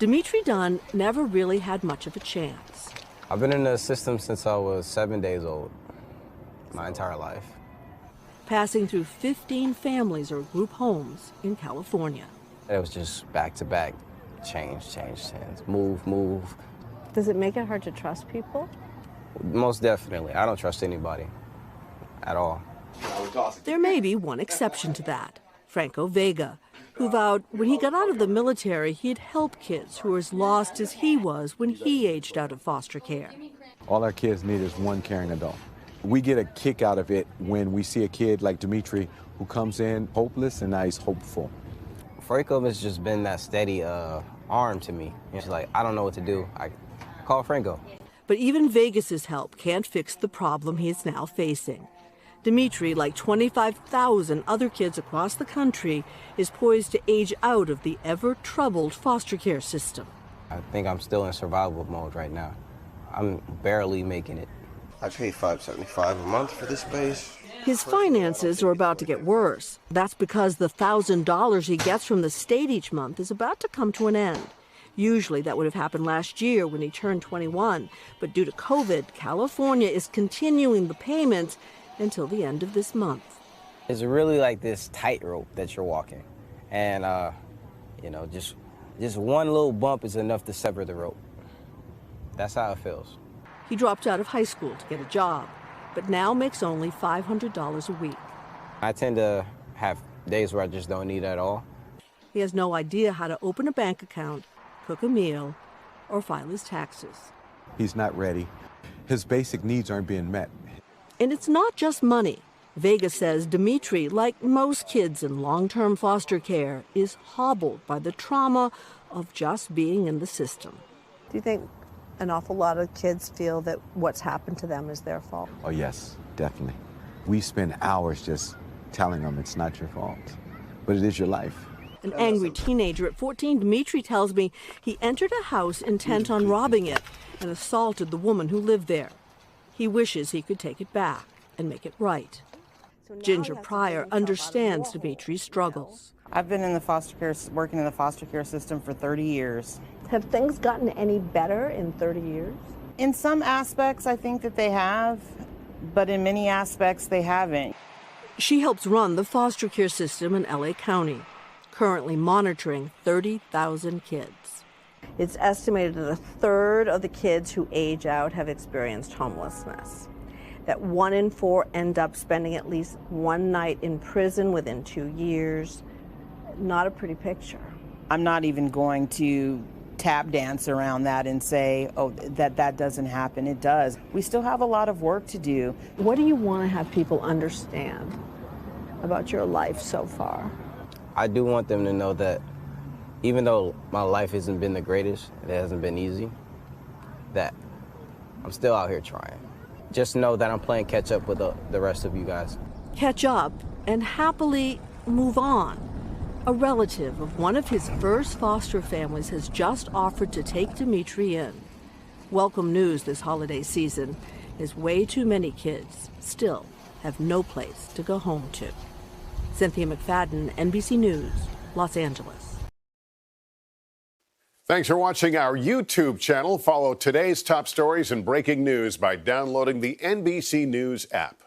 Dimitri Dunn never really had much of a chance. I've been in the system since I was 7 days old, my entire life. Passing through 15 families or group homes in California. It was just back to back, change, move. Does it make it hard to trust people? Most definitely. I don't trust anybody at all. There may be one exception to that, Franco Vega, who vowed when he got out of the military, he'd help kids who were as lost as he was when he aged out of foster care. All our kids need is one caring adult. We get a kick out of it when we see a kid like Dimitri who comes in hopeless and now he's hopeful. Franco has just been that steady arm to me. It's like, I don't know what to do. I call Franco. But even Vegas's help can't fix the problem he is now facing. Dimitri, like 25,000 other kids across the country, is poised to age out of the ever-troubled foster care system. I think I'm still in survival mode right now. I'm barely making it. I pay $5.75 a month for this space. His finances are about to get worse. That's because the $1,000 he gets from the state each month is about to come to an end. Usually that would have happened last year when he turned 21. But due to COVID, California is continuing the payments until the end of this month. It's really like this tightrope that you're walking. And, just one little bump is enough to sever the rope. That's how it feels. He dropped out of high school to get a job, but now makes only $500 a week. I tend to have days where I just don't eat at all. He has no idea how to open a bank account, cook a meal, or file his taxes. He's not ready. His basic needs aren't being met. And it's not just money. Vega says Dimitri, like most kids in long-term foster care, is hobbled by the trauma of just being in the system. Do you think an awful lot of kids feel that what's happened to them is their fault? Oh yes, definitely. We spend hours just telling them it's not your fault, but it is your life. An angry teenager at 14, Dimitri tells me he entered a house intent on robbing it and assaulted the woman who lived there. He wishes he could take it back and make it right. Ginger Pryor understands Dimitri's struggles. I've been in the foster care, working in the foster care system for 30 years. Have things gotten any better in 30 years? In some aspects, I think that they have, but in many aspects, they haven't. She helps run the foster care system in LA County, currently monitoring 30,000 kids. It's estimated that a third of the kids who age out have experienced homelessness. That 1 in 4 end up spending at least one night in prison within 2 years. Not a pretty picture. I'm not even going to tap dance around that and say, oh, that doesn't happen. It does. We still have a lot of work to do. What do you want to have people understand about your life so far? I do want them to know that even though my life hasn't been the greatest, it hasn't been easy, that I'm still out here trying. Just know that I'm playing catch up with the rest of you guys. Catch up and happily move on. A relative of one of his first foster families has just offered to take Dimitri in. Welcome news this holiday season is way too many kids still have no place to go home to. Cynthia McFadden, NBC News, Los Angeles. Thanks for watching our YouTube channel. Follow today's top stories and breaking news by downloading the NBC News app.